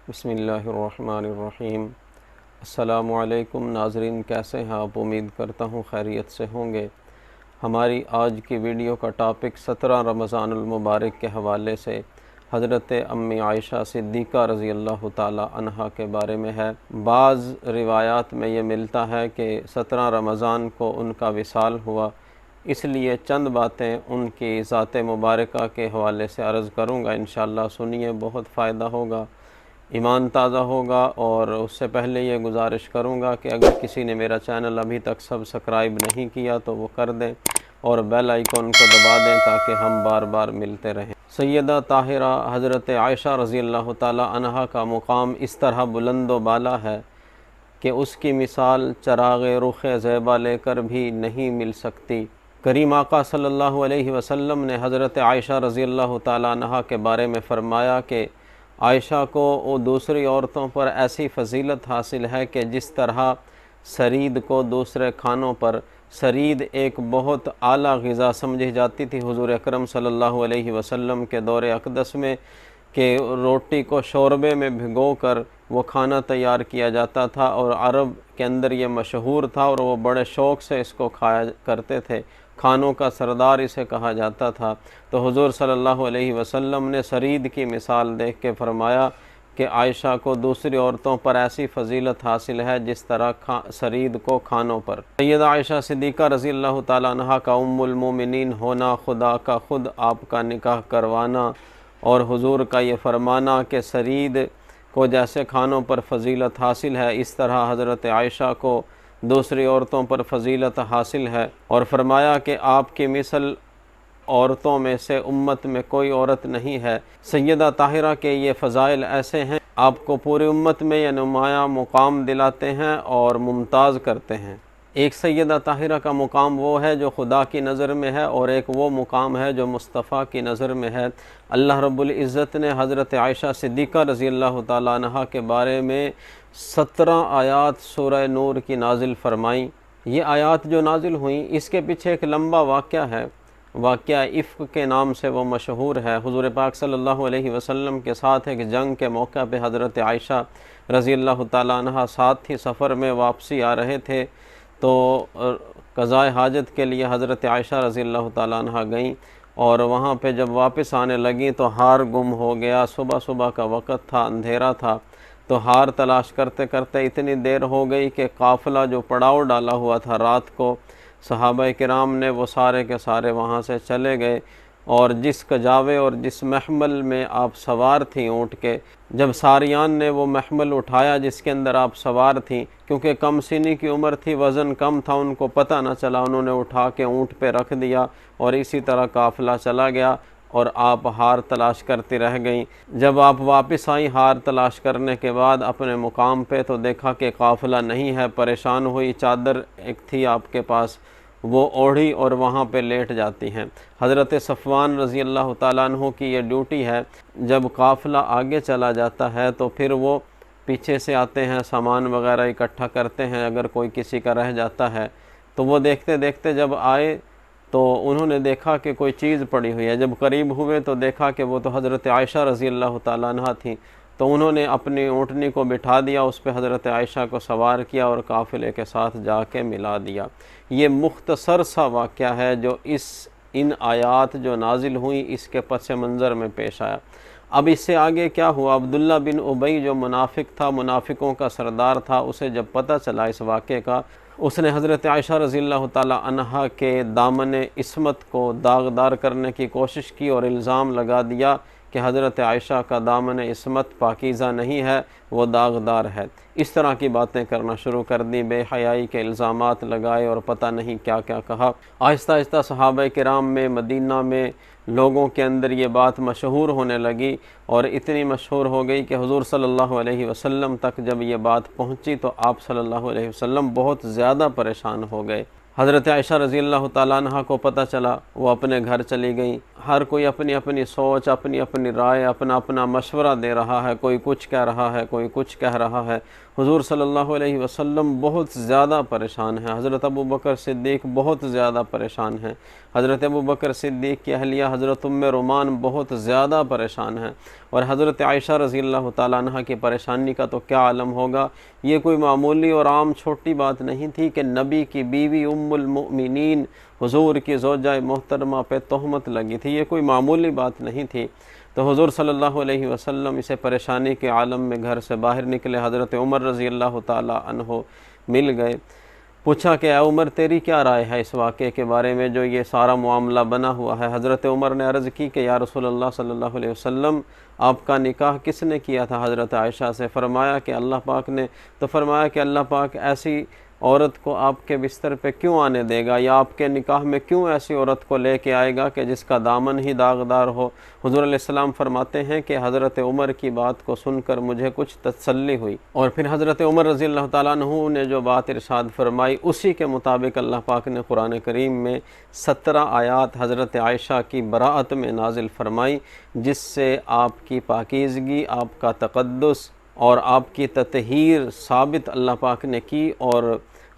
بسم اللہ الرحمن الرحیم۔ السلام علیکم ناظرین، کیسے ہیں آپ؟ امید کرتا ہوں خیریت سے ہوں گے۔ ہماری آج کی ویڈیو کا ٹاپک 17 رمضان المبارک کے حوالے سے حضرت امی عائشہ صدیقہ رضی اللہ تعالی عنہا کے بارے میں ہے۔ بعض روایات میں یہ ملتا ہے کہ 17 رمضان کو ان کا وصال ہوا، اس لیے چند باتیں ان کی ذات مبارکہ کے حوالے سے عرض کروں گا۔ انشاءاللہ سنیے، بہت فائدہ ہوگا، ایمان تازہ ہوگا۔ اور اس سے پہلے یہ گزارش کروں گا کہ اگر کسی نے میرا چینل ابھی تک سبسکرائب نہیں کیا تو وہ کر دیں اور بیل آئیکن کو دبا دیں تاکہ ہم بار بار ملتے رہیں۔ سیدہ طاہرہ حضرت عائشہ رضی اللہ تعالی عنہا کا مقام اس طرح بلند و بالا ہے کہ اس کی مثال چراغ رخ زیبا لے کر بھی نہیں مل سکتی۔ کریم آقا صلی اللہ علیہ وسلم نے حضرت عائشہ رضی اللہ تعالی عنہا کے بارے میں فرمایا کہ عائشہ کو وہ دوسری عورتوں پر ایسی فضیلت حاصل ہے کہ جس طرح سرید کو دوسرے کھانوں پر، سرید ایک بہت اعلیٰ غذا سمجھی جاتی تھی حضور اکرم صلی اللہ علیہ وسلم کے دور اقدس میں، کہ روٹی کو شوربے میں بھگو کر وہ کھانا تیار کیا جاتا تھا، اور عرب کے اندر یہ مشہور تھا اور وہ بڑے شوق سے اس کو کھایا کرتے تھے۔ کھانوں کا سردار اسے کہا جاتا تھا۔ تو حضور صلی اللہ علیہ وسلم نے سرید کی مثال دیکھ کے فرمایا کہ عائشہ کو دوسری عورتوں پر ایسی فضیلت حاصل ہے جس طرح سرید کو کھانوں پر۔ سیدہ عائشہ صدیقہ رضی اللہ تعالیٰ عنہا کا ام المومنین ہونا، خدا کا خود آپ کا نکاح کروانا، اور حضور کا یہ فرمانا کہ سرید کو جیسے کھانوں پر فضیلت حاصل ہے اس طرح حضرت عائشہ کو دوسری عورتوں پر فضیلت حاصل ہے، اور فرمایا کہ آپ کی مثل عورتوں میں سے امت میں کوئی عورت نہیں ہے۔ سیدہ طاہرہ کے یہ فضائل ایسے ہیں، آپ کو پوری امت میں یہ نمایاں مقام دلاتے ہیں اور ممتاز کرتے ہیں۔ ایک سیدہ طاہرہ کا مقام وہ ہے جو خدا کی نظر میں ہے، اور ایک وہ مقام ہے جو مصطفیٰ کی نظر میں ہے۔ اللہ رب العزت نے حضرت عائشہ صدیقہ رضی اللہ تعالیٰ عنہا کے بارے میں 17 آیات سورہ نور کی نازل فرمائیں۔ یہ آیات جو نازل ہوئیں اس کے پیچھے ایک لمبا واقعہ ہے، واقعہ عفق کے نام سے وہ مشہور ہے۔ حضور پاک صلی اللہ علیہ وسلم کے ساتھ ایک جنگ کے موقع پہ حضرت عائشہ رضی اللہ تعالیٰ عنہا ساتھ ہی سفر میں واپسی آ رہے تھے، تو قضائے حاجت کے لیے حضرت عائشہ رضی اللہ تعالیٰ عنہا گئیں، اور وہاں پہ جب واپس آنے لگیں تو ہار گم ہو گیا۔ صبح کا وقت تھا، اندھیرا تھا، تو ہار تلاش کرتے کرتے اتنی دیر ہو گئی کہ قافلہ جو پڑاؤ ڈالا ہوا تھا رات کو، صحابہ کرام نے وہ سارے کے سارے وہاں سے چلے گئے، اور جس کجاوے اور جس محمل میں آپ سوار تھیں اونٹ کے، جب ساریان نے وہ محمل اٹھایا جس کے اندر آپ سوار تھیں، کیونکہ کم سنی کی عمر تھی، وزن کم تھا، ان کو پتہ نہ چلا، انہوں نے اٹھا کے اونٹ پہ رکھ دیا، اور اسی طرح قافلہ چلا گیا، اور آپ ہار تلاش کرتی رہ گئیں۔ جب آپ واپس آئیں ہار تلاش کرنے کے بعد اپنے مقام پہ، تو دیکھا کہ قافلہ نہیں ہے، پریشان ہوئی، چادر ایک تھی آپ کے پاس، وہ اوڑھی اور وہاں پہ لیٹ جاتی ہیں۔ حضرت صفوان رضی اللہ تعالیٰ عنہ کی یہ ڈیوٹی ہے، جب قافلہ آگے چلا جاتا ہے تو پھر وہ پیچھے سے آتے ہیں، سامان وغیرہ اکٹھا کرتے ہیں، اگر کوئی کسی کا رہ جاتا ہے تو وہ دیکھتے دیکھتے جب آئے تو انہوں نے دیکھا کہ کوئی چیز پڑی ہوئی ہے۔ جب قریب ہوئے تو دیکھا کہ وہ تو حضرت عائشہ رضی اللہ تعالیٰ عنہ تھیں، تو انہوں نے اپنی اونٹنی کو بٹھا دیا، اس پہ حضرت عائشہ کو سوار کیا اور قافلے کے ساتھ جا کے ملا دیا۔ یہ مختصر سا واقعہ ہے جو ان آیات جو نازل ہوئیں اس کے پس منظر میں پیش آیا۔ اب اس سے آگے کیا ہوا؟ عبداللہ بن ابی جو منافق تھا، منافقوں کا سردار تھا، اسے جب پتہ چلا اس واقعے کا، اس نے حضرت عائشہ رضی اللہ تعالی عنہا کے دامن عصمت کو داغدار کرنے کی کوشش کی، اور الزام لگا دیا کہ حضرت عائشہ کا دامن عصمت پاکیزہ نہیں ہے، وہ داغدار ہے۔ اس طرح کی باتیں کرنا شروع کر دیں، بے حیائی کے الزامات لگائے اور پتہ نہیں کیا کیا کہا۔ آہستہ آہستہ صحابہ کرام میں، مدینہ میں لوگوں کے اندر یہ بات مشہور ہونے لگی، اور اتنی مشہور ہو گئی کہ حضور صلی اللہ علیہ وسلم تک جب یہ بات پہنچی تو آپ صلی اللہ علیہ وسلم بہت زیادہ پریشان ہو گئے۔ حضرت عائشہ رضی اللہ تعالیٰ عنہ کو پتہ چلا، وہ اپنے گھر چلی گئیں۔ ہر کوئی اپنی اپنی سوچ، اپنی اپنی رائے، اپنا اپنا مشورہ دے رہا ہے، کوئی کچھ کہہ رہا ہے، کوئی کچھ کہہ رہا ہے۔ حضور صلی اللہ علیہ وسلم بہت زیادہ پریشان ہیں، حضرت ابو بکر صدیق بہت زیادہ پریشان ہیں، حضرت ابو بکر صدیق کی اہلیہ حضرت ام رومان بہت زیادہ پریشان ہیں، اور حضرت عائشہ رضی اللہ تعالیٰ عنہ کی پریشانی کا تو کیا عالم ہوگا۔ یہ کوئی معمولی اور عام چھوٹی بات نہیں تھی کہ نبی کی بیوی ام المؤمنین حضور کی زوجہ محترمہ پہ تہمت لگی تھی، یہ کوئی معمولی بات نہیں تھی۔ تو حضور صلی اللہ علیہ وسلم اسے پریشانی کے عالم میں گھر سے باہر نکلے، حضرت عمر رضی اللہ تعالیٰ عنہ مل گئے، پوچھا کہ اے عمر تیری کیا رائے ہے اس واقعے کے بارے میں جو یہ سارا معاملہ بنا ہوا ہے۔ حضرت عمر نے عرض کی کہ یا رسول اللہ صلی اللہ علیہ وسلم، آپ کا نکاح کس نے کیا تھا حضرت عائشہ سے؟ فرمایا کہ اللہ پاک نے۔ تو فرمایا کہ اللہ پاک ایسی عورت کو آپ کے بستر پہ کیوں آنے دے گا، یا آپ کے نکاح میں کیوں ایسی عورت کو لے کے آئے گا کہ جس کا دامن ہی داغدار ہو؟ حضور علیہ السلام فرماتے ہیں کہ حضرت عمر کی بات کو سن کر مجھے کچھ تسلی ہوئی، اور پھر حضرت عمر رضی اللہ تعالیٰ عنہ نے جو بات ارشاد فرمائی اسی کے مطابق اللہ پاک نے قرآن کریم میں 17 آیات حضرت عائشہ کی براءت میں نازل فرمائی، جس سے آپ کی پاکیزگی، آپ کا تقدس اور آپ کی تطہیر ثابت اللہ پاک نے کی، اور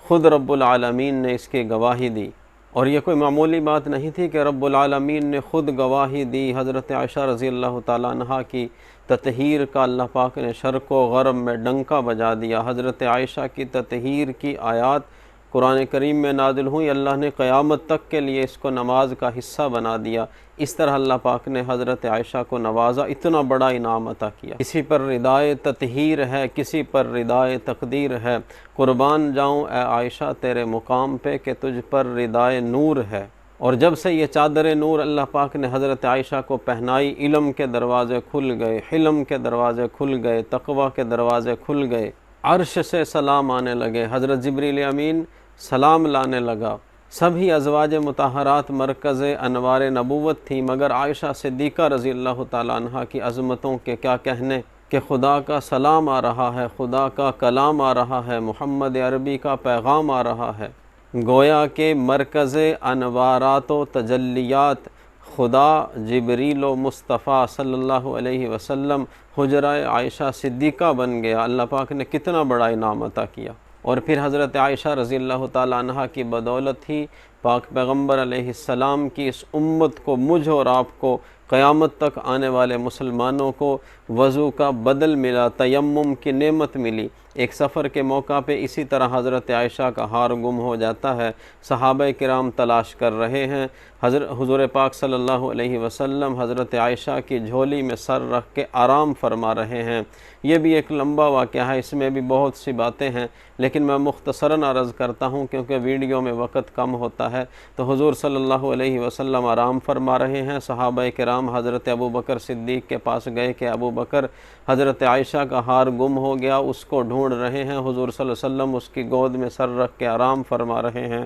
خود رب العالمین نے اس کی گواہی دی۔ اور یہ کوئی معمولی بات نہیں تھی کہ رب العالمین نے خود گواہی دی۔ حضرت عائشہ رضی اللہ تعالیٰ عنہ کی تطہیر کا اللہ پاک نے شرق و غرب میں ڈنکا بجا دیا۔ حضرت عائشہ کی تطہیر کی آیات قرآن کریم میں نازل ہوئی، اللہ نے قیامت تک کے لیے اس کو نماز کا حصہ بنا دیا۔ اس طرح اللہ پاک نے حضرت عائشہ کو نوازا، اتنا بڑا انعام عطا کیا۔ کسی پر ردائے تطہیر ہے، کسی پر ردائے تقدیر ہے، قربان جاؤں اے عائشہ تیرے مقام پہ کہ تجھ پر ردائے نور ہے۔ اور جب سے یہ چادر نور اللہ پاک نے حضرت عائشہ کو پہنائی، علم کے دروازے کھل گئے، حلم کے دروازے کھل گئے، تقوی کے دروازے کھل گئے، عرش سے سلام آنے لگے، حضرت جبریل امین سلام لانے لگا۔ سبھی ازواج مطہرات مرکز انوار نبوت تھیں، مگر عائشہ صدیقہ رضی اللہ تعالیٰ عنہ کی عظمتوں کے کیا کہنے کہ خدا کا سلام آ رہا ہے، خدا کا کلام آ رہا ہے، محمد عربی کا پیغام آ رہا ہے۔ گویا کہ مرکز انوارات و تجلیات خدا جبریل و مصطفیٰ صلی اللہ علیہ وسلم حجرہ عائشہ صدیقہ بن گیا۔ اللہ پاک نے کتنا بڑا انعام عطا کیا۔ اور پھر حضرت عائشہ رضی اللہ تعالیٰ عنہ کی بدولت ہی پاک پیغمبر علیہ السلام کی اس امت کو، مجھ اور آپ کو، قیامت تک آنے والے مسلمانوں کو وضو کا بدل ملا، تیمم کی نعمت ملی۔ ایک سفر کے موقع پہ اسی طرح حضرت عائشہ کا ہار گم ہو جاتا ہے، صحابہ کرام تلاش کر رہے ہیں، حضور پاک صلی اللہ علیہ وسلم حضرت عائشہ کی جھولی میں سر رکھ کے آرام فرما رہے ہیں۔ یہ بھی ایک لمبا واقعہ ہے، اس میں بھی بہت سی باتیں ہیں، لیکن میں مختصراً عرض کرتا ہوں کیونکہ ویڈیو میں وقت کم ہوتا ہے۔ تو حضور صلی اللہ علیہ وسلم آرام فرما رہے ہیں، صحابہ کرام حضرت ابو بکر صدیق کے پاس گئے کہ ابو بکر حضرت عائشہ کا ہار گم ہو گیا، اس کو ڈھونڈ رہے ہیں۔ حضور صلی اللہ علیہ وسلم اس کی گود میں سر رکھ کے آرام فرما رہے ہیں،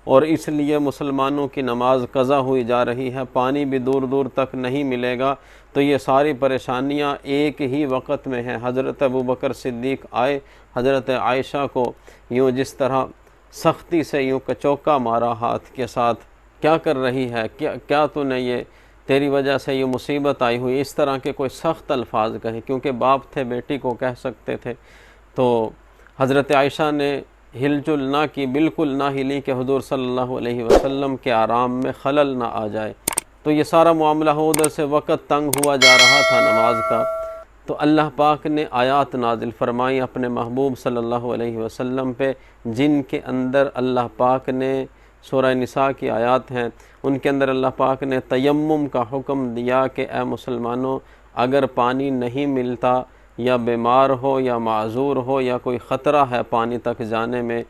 اور اس لیے مسلمانوں کی نماز قضا ہوئی جا رہی ہے، پانی بھی دور دور تک نہیں ملے گا۔ تو یہ ساری پریشانیاں ایک ہی وقت میں ہیں۔ حضرت ابو بکر صدیق آئے، حضرت عائشہ کو یوں جس طرح سختی سے یوں کچوکا مارا ہاتھ کے ساتھ، کیا کر رہی ہے، کیا تو نے یہ تیری وجہ سے یہ مصیبت آئی ہوئی، اس طرح کے کوئی سخت الفاظ کہے، کیونکہ باپ تھے بیٹی کو کہہ سکتے تھے۔ تو حضرت عائشہ نے ہل جل نہ کی، بالکل نہ ہلی کہ حضور صلی اللہ علیہ وسلم کے آرام میں خلل نہ آ جائے۔ تو یہ سارا معاملہ ہو، ادھر سے وقت تنگ ہوا جا رہا تھا نماز کا، تو اللہ پاک نے آیات نازل فرمائی اپنے محبوب صلی اللہ علیہ وسلم پہ، جن کے اندر اللہ پاک نے سورہ نساء کی آیات ہیں، ان کے اندر اللہ پاک نے تیمم کا حکم دیا کہ اے مسلمانوں، اگر پانی نہیں ملتا، یا بیمار ہو یا معذور ہو یا کوئی خطرہ ہے پانی تک جانے میں،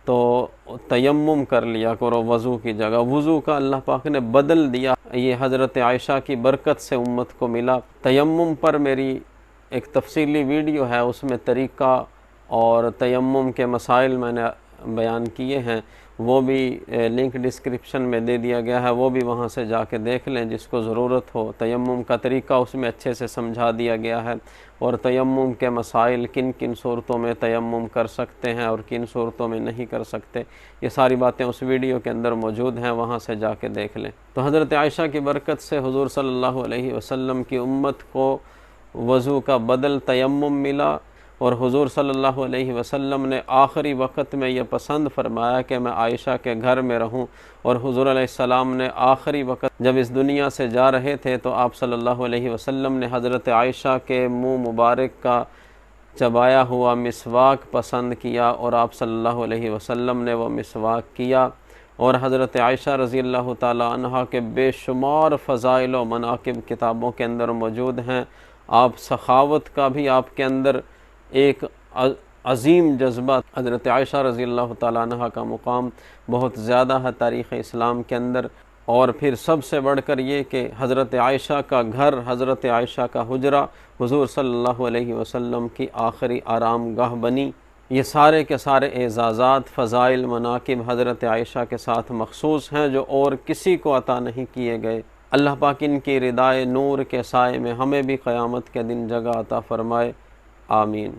تو تیمم کر لیا کرو وضو کی جگہ۔ وضو کا اللہ پاک نے بدل دیا، یہ حضرت عائشہ کی برکت سے امت کو ملا۔ تیمم پر میری ایک تفصیلی ویڈیو ہے، اس میں طریقہ اور تیمم کے مسائل میں نے بیان کیے ہیں وہ بھی لنک ڈسکرپشن میں دے دیا گیا ہے، وہ بھی وہاں سے جا کے دیکھ لیں جس کو ضرورت ہو۔ تیمم کا طریقہ اس میں اچھے سے سمجھا دیا گیا ہے، اور تیمم کے مسائل، کن کن صورتوں میں تیمم کر سکتے ہیں اور کن صورتوں میں نہیں کر سکتے، یہ ساری باتیں اس ویڈیو کے اندر موجود ہیں، وہاں سے جا کے دیکھ لیں۔ تو حضرت عائشہ کی برکت سے حضور صلی اللہ علیہ وسلم کی امت کو وضو کا بدل تیمم ملا، اور حضور صلی اللہ علیہ وسلم نے آخری وقت میں یہ پسند فرمایا کہ میں عائشہ کے گھر میں رہوں، اور حضور علیہ السلام نے آخری وقت جب اس دنیا سے جا رہے تھے تو آپ صلی اللہ علیہ وسلم نے حضرت عائشہ کے منہ مبارک کا چبایا ہوا مسواک پسند کیا، اور آپ صلی اللہ علیہ وسلم نے وہ مسواک کیا۔ اور حضرت عائشہ رضی اللہ تعالی عنہ کے بے شمار فضائل و مناقب کتابوں کے اندر موجود ہیں۔ آپ سخاوت کا بھی آپ کے اندر ایک عظیم جذبہ، حضرت عائشہ رضی اللہ تعالیٰ عنہ کا مقام بہت زیادہ ہے تاریخ اسلام کے اندر، اور پھر سب سے بڑھ کر یہ کہ حضرت عائشہ کا گھر، حضرت عائشہ کا حجرہ حضور صلی اللہ علیہ وسلم کی آخری آرام گاہ بنی۔ یہ سارے کے سارے اعزازات، فضائل، مناقب حضرت عائشہ کے ساتھ مخصوص ہیں جو اور کسی کو عطا نہیں کیے گئے۔ اللہ پاک ان کی ردائے نور کے سائے میں ہمیں بھی قیامت کے دن جگہ عطا فرمائے، آمین۔